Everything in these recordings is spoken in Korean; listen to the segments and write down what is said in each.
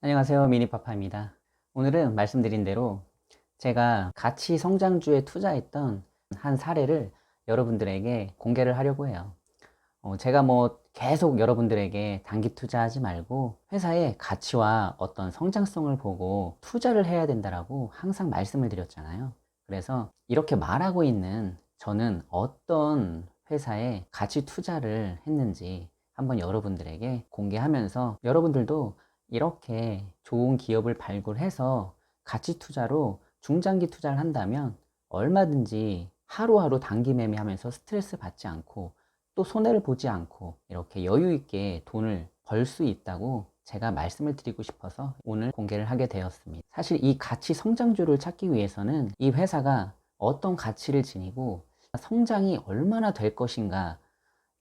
안녕하세요. 미니파파입니다. 오늘은 말씀드린 대로 제가 가치 성장주에 투자했던 한 사례를 여러분들에게 공개를 하려고 해요. 제가 계속 여러분들에게 단기 투자하지 말고 회사의 가치와 어떤 성장성을 보고 투자를 해야 된다라고 항상 말씀을 드렸잖아요. 그래서 이렇게 말하고 있는 저는 어떤 회사에 가치 투자를 했는지 한번 여러분들에게 공개하면서 여러분들도 이렇게 좋은 기업을 발굴해서 가치 투자로 중장기 투자를 한다면 얼마든지 하루하루 단기 매매하면서 스트레스 받지 않고 또 손해를 보지 않고 이렇게 여유 있게 돈을 벌 수 있다고 제가 말씀을 드리고 싶어서 오늘 공개를 하게 되었습니다. 사실 이 가치 성장주를 찾기 위해서는 이 회사가 어떤 가치를 지니고 성장이 얼마나 될 것인가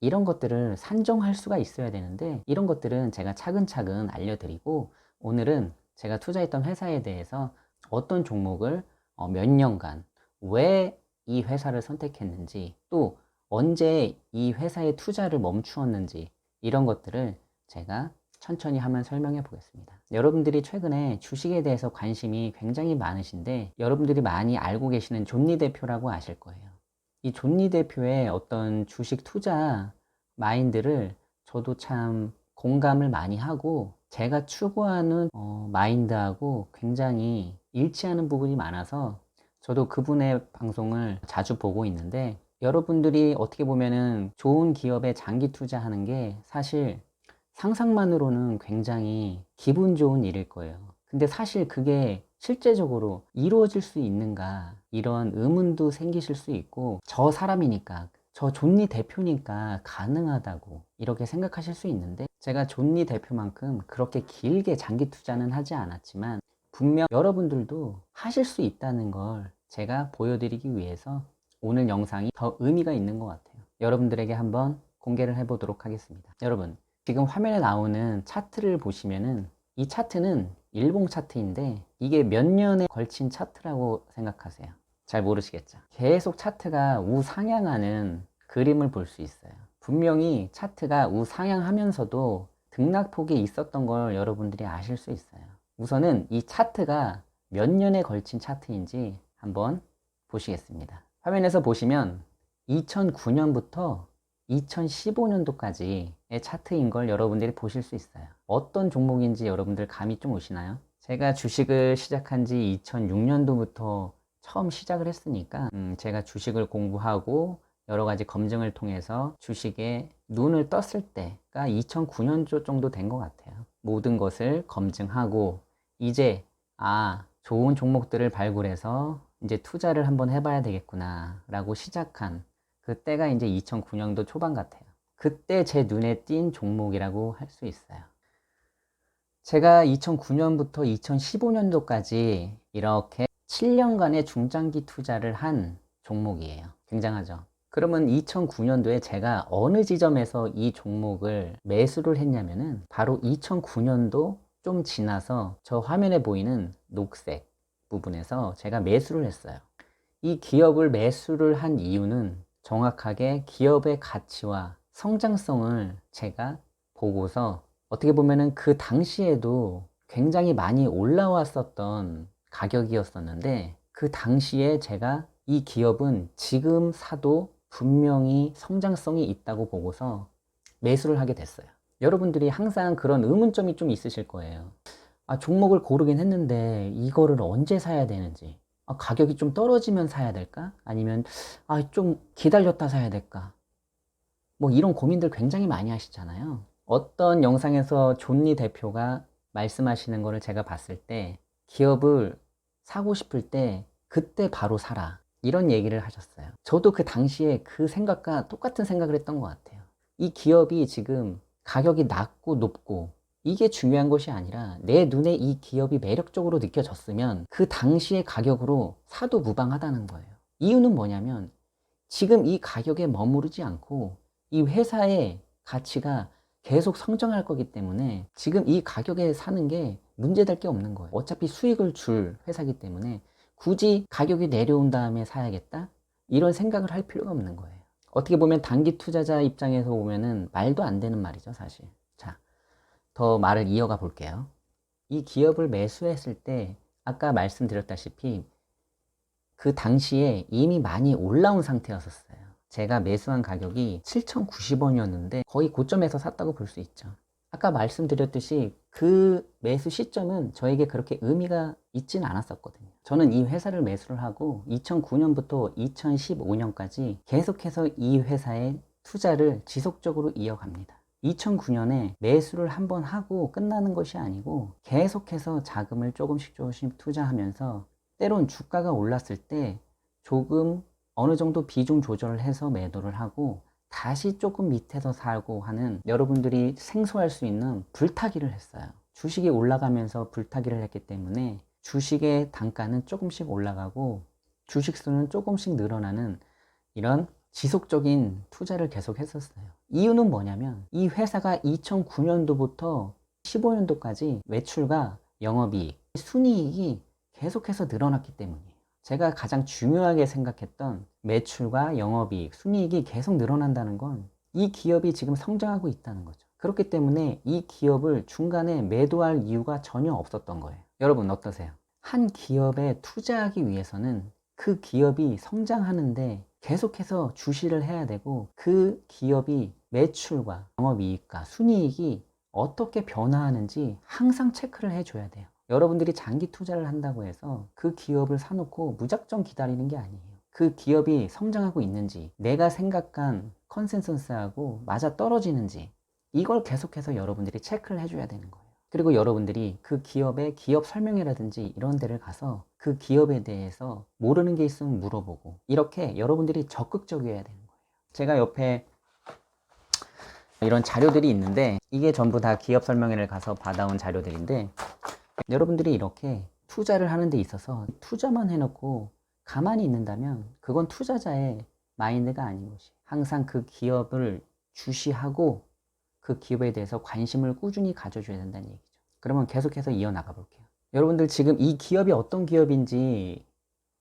이런 것들을 산정할 수가 있어야 되는데 이런 것들은 제가 차근차근 알려드리고 오늘은 제가 투자했던 회사에 대해서 어떤 종목을 몇 년간 왜 이 회사를 선택했는지 또 언제 이 회사에 투자를 멈추었는지 이런 것들을 제가 천천히 한번 설명해 보겠습니다. 여러분들이 최근에 주식에 대해서 관심이 굉장히 많으신데 여러분들이 많이 알고 계시는 존니 대표라고 아실 거예요. 이 존니 대표의 어떤 주식 투자 마인드를 저도 참 공감을 많이 하고 제가 추구하는 마인드하고 굉장히 일치하는 부분이 많아서 저도 그분의 방송을 자주 보고 있는데 여러분들이 어떻게 보면은 좋은 기업에 장기 투자하는 게 사실 상상만으로는 굉장히 기분 좋은 일일 거예요. 근데 사실 그게 실제적으로 이루어질 수 있는가 이런 의문도 생기실 수 있고 저 사람이니까 저 존니 대표니까 가능하다고 이렇게 생각하실 수 있는데 제가 존니 대표만큼 그렇게 길게 장기 투자는 하지 않았지만 분명 여러분들도 하실 수 있다는 걸 제가 보여드리기 위해서 오늘 영상이 더 의미가 있는 것 같아요. 여러분들에게 한번 공개를 해보도록 하겠습니다. 여러분 지금 화면에 나오는 차트를 보시면은 이 차트는 일봉 차트인데 이게 몇 년에 걸친 차트라고 생각하세요? 잘 모르시겠죠? 계속 차트가 우상향하는 그림을 볼 수 있어요. 분명히 차트가 우상향하면서도 등락폭이 있었던 걸 여러분들이 아실 수 있어요. 우선은 이 차트가 몇 년에 걸친 차트인지 한번 보시겠습니다. 화면에서 보시면 2009년부터 2015년도까지의 차트인 걸 여러분들이 보실 수 있어요. 어떤 종목인지 여러분들 감이 좀 오시나요? 제가 주식을 시작한 지 2006년도부터 처음 시작을 했으니까 제가 주식을 공부하고 여러 가지 검증을 통해서 주식에 눈을 떴을 때가 2009년도 정도 된 것 같아요. 모든 것을 검증하고 이제 좋은 종목들을 발굴해서 이제 투자를 한번 해봐야 되겠구나 라고 시작한 그때가 이제 2009년도 초반 같아요. 그때 제 눈에 띈 종목이라고 할 수 있어요. 제가 2009년부터 2015년도까지 이렇게 7년간의 중장기 투자를 한 종목이에요. 굉장하죠? 그러면 2009년도에 제가 어느 지점에서 이 종목을 매수를 했냐면은 바로 2009년도 좀 지나서 저 화면에 보이는 녹색 부분에서 제가 매수를 했어요. 이 기업을 매수를 한 이유는 정확하게 기업의 가치와 성장성을 제가 보고서 어떻게 보면은 그 당시에도 굉장히 많이 올라왔었던 가격이었었는데 그 당시에 제가 이 기업은 지금 사도 분명히 성장성이 있다고 보고서 매수를 하게 됐어요. 여러분들이 항상 그런 의문점이 좀 있으실 거예요. 종목을 고르긴 했는데 이거를 언제 사야 되는지 가격이 좀 떨어지면 사야 될까? 아니면 좀 기다렸다 사야 될까? 이런 고민들 굉장히 많이 하시잖아요. 어떤 영상에서 존니 대표가 말씀하시는 거를 제가 봤을 때 기업을 사고 싶을 때 그때 바로 사라 이런 얘기를 하셨어요. 저도 그 당시에 그 생각과 똑같은 생각을 했던 것 같아요. 이 기업이 지금 가격이 낮고 높고 이게 중요한 것이 아니라 내 눈에 이 기업이 매력적으로 느껴졌으면 그 당시의 가격으로 사도 무방하다는 거예요. 이유는 뭐냐면 지금 이 가격에 머무르지 않고 이 회사의 가치가 계속 성장할 거기 때문에 지금 이 가격에 사는 게 문제될 게 없는 거예요. 어차피 수익을 줄 회사이기 때문에 굳이 가격이 내려온 다음에 사야겠다? 이런 생각을 할 필요가 없는 거예요. 어떻게 보면 단기 투자자 입장에서 보면은 말도 안 되는 말이죠, 사실. 자, 더 말을 이어가 볼게요. 이 기업을 매수했을 때 아까 말씀드렸다시피 그 당시에 이미 많이 올라온 상태였었어요. 제가 매수한 가격이 7,090원이었는데 거의 고점에서 샀다고 볼 수 있죠. 아까 말씀드렸듯이 그 매수 시점은 저에게 그렇게 의미가 있진 않았었거든요. 저는 이 회사를 매수를 하고 2009년부터 2015년까지 계속해서 이 회사에 투자를 지속적으로 이어갑니다. 2009년에 매수를 한번 하고 끝나는 것이 아니고 계속해서 자금을 조금씩 투자하면서 때론 주가가 올랐을 때 조금 어느 정도 비중 조절을 해서 매도를 하고 다시 조금 밑에서 사고 하는, 여러분들이 생소할 수 있는 불타기를 했어요. 주식이 올라가면서 불타기를 했기 때문에 주식의 단가는 조금씩 올라가고 주식 수는 조금씩 늘어나는 이런 지속적인 투자를 계속 했었어요. 이유는 뭐냐면 이 회사가 2009년도부터 15년도까지 매출과 영업이익, 순이익이 계속해서 늘어났기 때문이에요. 제가 가장 중요하게 생각했던 매출과 영업이익, 순이익이 계속 늘어난다는 건 이 기업이 지금 성장하고 있다는 거죠. 그렇기 때문에 이 기업을 중간에 매도할 이유가 전혀 없었던 거예요. 여러분 어떠세요? 한 기업에 투자하기 위해서는 그 기업이 성장하는데 계속해서 주시를 해야 되고 그 기업이 매출과 영업이익과 순이익이 어떻게 변화하는지 항상 체크를 해줘야 돼요. 여러분들이 장기 투자를 한다고 해서 그 기업을 사놓고 무작정 기다리는 게 아니에요. 그 기업이 성장하고 있는지, 내가 생각한 컨센서스하고 맞아 떨어지는지, 이걸 계속해서 여러분들이 체크를 해줘야 되는 거예요. 그리고 여러분들이 그 기업의 기업 설명회라든지 이런 데를 가서 그 기업에 대해서 모르는 게 있으면 물어보고, 이렇게 여러분들이 적극적이어야 되는 거예요. 제가 옆에 이런 자료들이 있는데 이게 전부 다 기업 설명회를 가서 받아온 자료들인데, 여러분들이 이렇게 투자를 하는 데 있어서 투자만 해놓고 가만히 있는다면 그건 투자자의 마인드가 아닌 것이, 항상 그 기업을 주시하고 그 기업에 대해서 관심을 꾸준히 가져줘야 된다는 얘기죠. 그러면 계속해서 이어나가 볼게요. 여러분들 지금 이 기업이 어떤 기업인지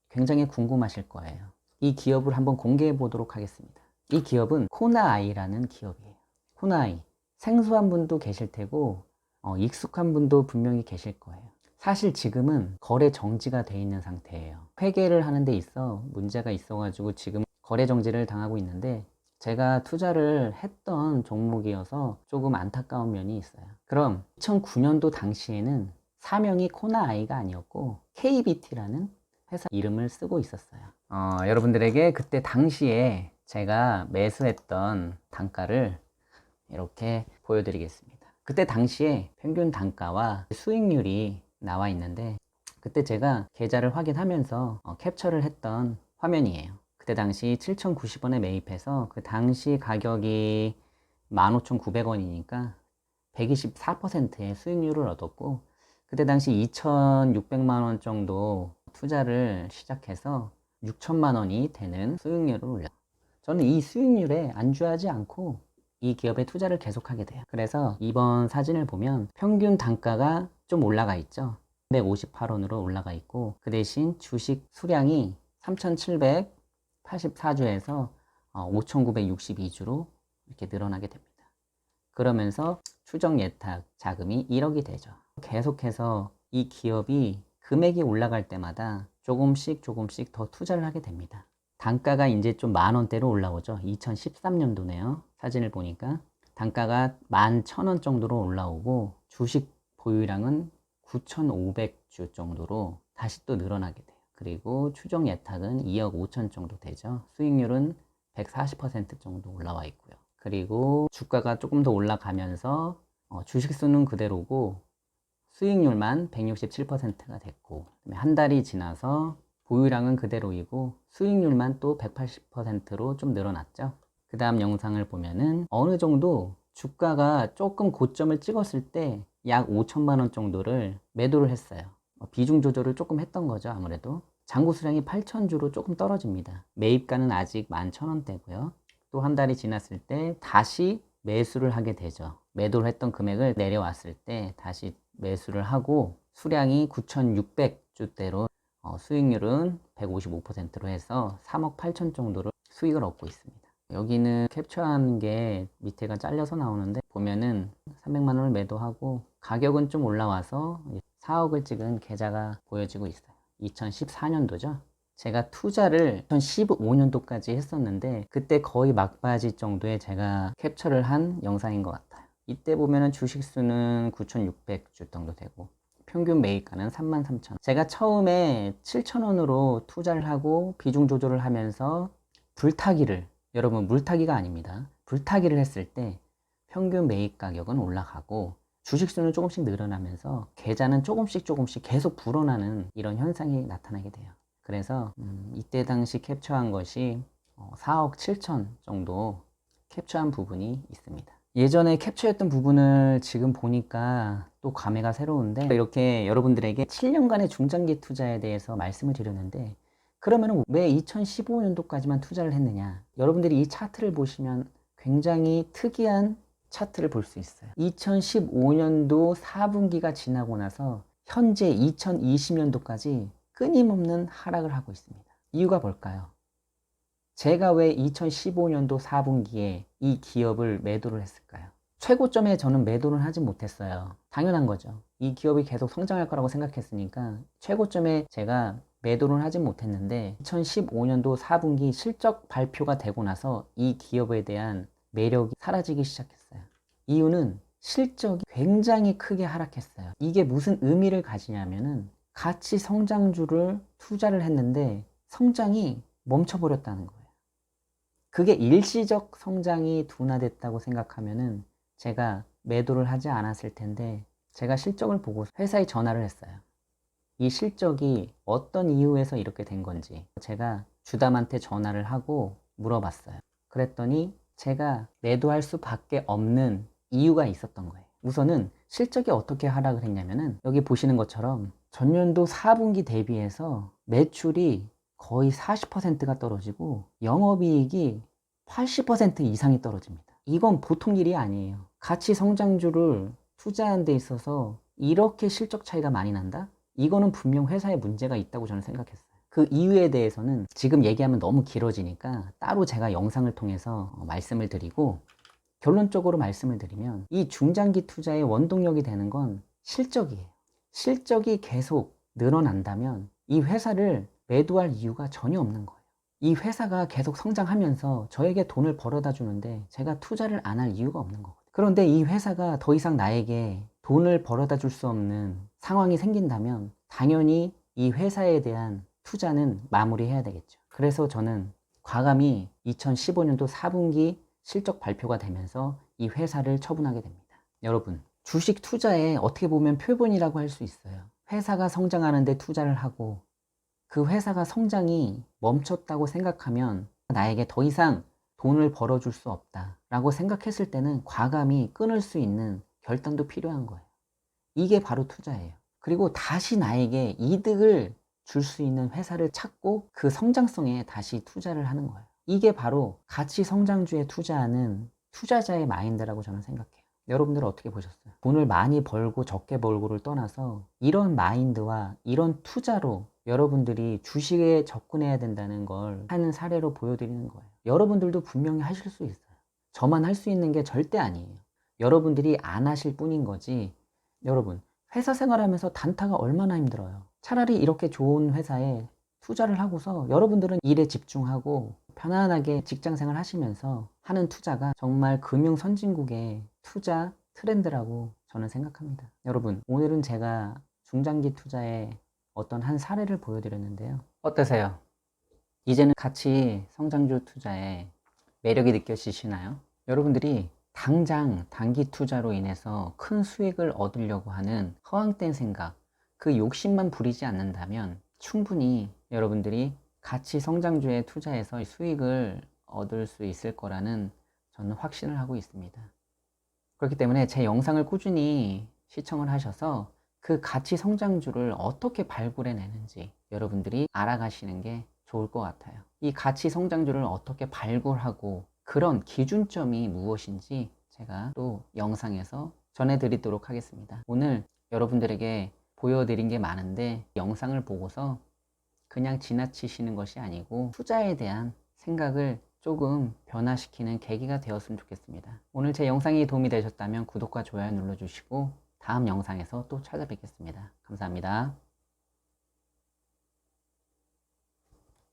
굉장히 궁금하실 거예요. 이 기업을 한번 공개해 보도록 하겠습니다. 이 기업은 코나아이라는 기업이에요. 코나아이, 생소한 분도 계실 테고 익숙한 분도 분명히 계실 거예요. 사실 지금은 거래 정지가 돼 있는 상태예요. 회계를 하는 데 있어 문제가 있어가지고 지금 거래 정지를 당하고 있는데, 제가 투자를 했던 종목이어서 조금 안타까운 면이 있어요. 그럼 2009년도 당시에는 사명이 코나아이가 아니었고 KBT라는 회사 이름을 쓰고 있었어요. 여러분들에게 그때 당시에 제가 매수했던 단가를 이렇게 보여드리겠습니다. 그때 당시에 평균 단가와 수익률이 나와 있는데, 그때 제가 계좌를 확인하면서 캡처를 했던 화면이에요. 그때 당시 7,090원에 매입해서 그 당시 가격이 15,900원이니까 124%의 수익률을 얻었고, 그때 당시 2,600만 원 정도 투자를 시작해서 6천만 원이 되는 수익률을 올렸어요. 저는 이 수익률에 안주하지 않고 이 기업에 투자를 계속하게 돼요. 그래서 이번 사진을 보면 평균 단가가 좀 올라가 있죠. 158원으로 올라가 있고, 그 대신 주식 수량이 3,784주에서 5,962주로 이렇게 늘어나게 됩니다. 그러면서 추정 예탁 자금이 1억이 되죠. 계속해서 이 기업이 금액이 올라갈 때마다 조금씩 더 투자를 하게 됩니다. 단가가 이제 좀 만원대로 올라오죠. 2013년도네요. 사진을 보니까 단가가 11,000원 정도로 올라오고 주식 보유량은 9,500주 정도로 다시 또 늘어나게 돼요. 그리고 추정 예탁은 2억 5천 정도 되죠. 수익률은 140% 정도 올라와 있고요. 그리고 주가가 조금 더 올라가면서 주식 수는 그대로고 수익률만 167%가 됐고, 한 달이 지나서 보유량은 그대로이고 수익률만 또 180%로 좀 늘어났죠. 그 다음 영상을 보면은 어느 정도 주가가 조금 고점을 찍었을 때 약 5천만 원 정도를 매도를 했어요. 비중 조절을 조금 했던 거죠. 아무래도 잔고 수량이 8,000주로 조금 떨어집니다. 매입가는 아직 11,000원대고요. 또 한 달이 지났을 때 다시 매수를 하게 되죠. 매도를 했던 금액을 내려왔을 때 다시 매수를 하고 수량이 9,600주대로 수익률은 155%로 해서 3억 8천 정도를 수익을 얻고 있습니다. 여기는 캡처한 게 밑에가 잘려서 나오는데 보면은 300만 원을 매도하고 가격은 좀 올라와서 4억을 찍은 계좌가 보여지고 있어요. 2014년도죠. 제가 투자를 2015년도까지 했었는데 그때 거의 막바지 정도에 제가 캡처를 한 영상인 것 같아요. 이때 보면은 주식 수는 9,600주 정도 되고 평균 매입가는 33,000원. 제가 처음에 7,000원으로 투자를 하고 비중 조절을 하면서 불타기를, 여러분 물타기가 아닙니다. 불타기를 했을 때 평균 매입 가격은 올라가고 주식 수는 조금씩 늘어나면서 계좌는 조금씩 계속 불어나는 이런 현상이 나타나게 돼요. 그래서 이때 당시 캡처한 것이 4억 7천 정도 캡처한 부분이 있습니다. 예전에 캡처했던 부분을 지금 보니까 또 감회가 새로운데, 이렇게 여러분들에게 7년간의 중장기 투자에 대해서 말씀을 드렸는데, 그러면 왜 2015년도까지만 투자를 했느냐? 여러분들이 이 차트를 보시면 굉장히 특이한 차트를 볼 수 있어요. 2015년도 4분기가 지나고 나서 현재 2020년도까지 끊임없는 하락을 하고 있습니다. 이유가 뭘까요? 제가 왜 2015년도 4분기에 이 기업을 매도를 했을까요? 최고점에 저는 매도를 하지 못했어요. 당연한 거죠. 이 기업이 계속 성장할 거라고 생각했으니까 최고점에 제가 매도를 하지 못했는데 2015년도 4분기 실적 발표가 되고 나서 이 기업에 대한 매력이 사라지기 시작했어요. 이유는 실적이 굉장히 크게 하락했어요. 이게 무슨 의미를 가지냐면은 가치 성장주를 투자를 했는데 성장이 멈춰버렸다는 거예요. 그게 일시적 성장이 둔화됐다고 생각하면은 제가 매도를 하지 않았을 텐데, 제가 실적을 보고 회사에 전화를 했어요. 이 실적이 어떤 이유에서 이렇게 된 건지 제가 주담한테 전화를 하고 물어봤어요. 그랬더니 제가 매도할 수밖에 없는 이유가 있었던 거예요. 우선은 실적이 어떻게 하락을 했냐면은 여기 보시는 것처럼 전년도 4분기 대비해서 매출이 거의 40%가 떨어지고 영업이익이 80% 이상이 떨어집니다. 이건 보통 일이 아니에요. 가치 성장주를 투자하는 데 있어서 이렇게 실적 차이가 많이 난다? 이거는 분명 회사에 문제가 있다고 저는 생각했어요. 그 이유에 대해서는 지금 얘기하면 너무 길어지니까 따로 제가 영상을 통해서 말씀을 드리고, 결론적으로 말씀을 드리면 이 중장기 투자의 원동력이 되는 건 실적이에요. 실적이 계속 늘어난다면 이 회사를 매도할 이유가 전혀 없는 거예요. 이 회사가 계속 성장하면서 저에게 돈을 벌어다 주는데 제가 투자를 안 할 이유가 없는 거거든요. 그런데 이 회사가 더 이상 나에게 돈을 벌어다 줄 수 없는 상황이 생긴다면 당연히 이 회사에 대한 투자는 마무리해야 되겠죠. 그래서 저는 과감히 2015년도 4분기 실적 발표가 되면서 이 회사를 처분하게 됩니다. 여러분, 주식 투자에 어떻게 보면 표본이라고 할 수 있어요. 회사가 성장하는데 투자를 하고 그 회사가 성장이 멈췄다고 생각하면 나에게 더 이상 돈을 벌어줄 수 없다라고 생각했을 때는 과감히 끊을 수 있는 결단도 필요한 거예요. 이게 바로 투자예요. 그리고 다시 나에게 이득을 줄 수 있는 회사를 찾고 그 성장성에 다시 투자를 하는 거예요. 이게 바로 가치 성장주에 투자하는 투자자의 마인드라고 저는 생각해요. 여러분들은 어떻게 보셨어요? 돈을 많이 벌고 적게 벌고를 떠나서 이런 마인드와 이런 투자로 여러분들이 주식에 접근해야 된다는 걸 하는 사례로 보여드리는 거예요. 여러분들도 분명히 하실 수 있어요. 저만 할 수 있는 게 절대 아니에요. 여러분들이 안 하실 뿐인 거지. 여러분, 회사 생활하면서 단타가 얼마나 힘들어요. 차라리 이렇게 좋은 회사에 투자를 하고서 여러분들은 일에 집중하고 편안하게 직장생활 하시면서 하는 투자가 정말 금융 선진국의 투자 트렌드라고 저는 생각합니다. 여러분, 오늘은 제가 중장기 투자의 어떤 한 사례를 보여드렸는데요. 어떠세요? 이제는 가치 성장주 투자에 매력이 느껴지시나요? 여러분들이 당장 단기 투자로 인해서 큰 수익을 얻으려고 하는 허황된 생각, 그 욕심만 부리지 않는다면 충분히 여러분들이 가치 성장주에 투자해서 수익을 얻을 수 있을 거라는 저는 확신을 하고 있습니다. 그렇기 때문에 제 영상을 꾸준히 시청을 하셔서 그 가치 성장주를 어떻게 발굴해내는지 여러분들이 알아가시는 게 좋을 것 같아요. 이 가치 성장주를 어떻게 발굴하고 그런 기준점이 무엇인지 제가 또 영상에서 전해드리도록 하겠습니다. 오늘 여러분들에게 보여드린 게 많은데 영상을 보고서 그냥 지나치시는 것이 아니고 투자에 대한 생각을 조금 변화시키는 계기가 되었으면 좋겠습니다. 오늘 제 영상이 도움이 되셨다면 구독과 좋아요 눌러주시고 다음 영상에서 또 찾아뵙겠습니다. 감사합니다.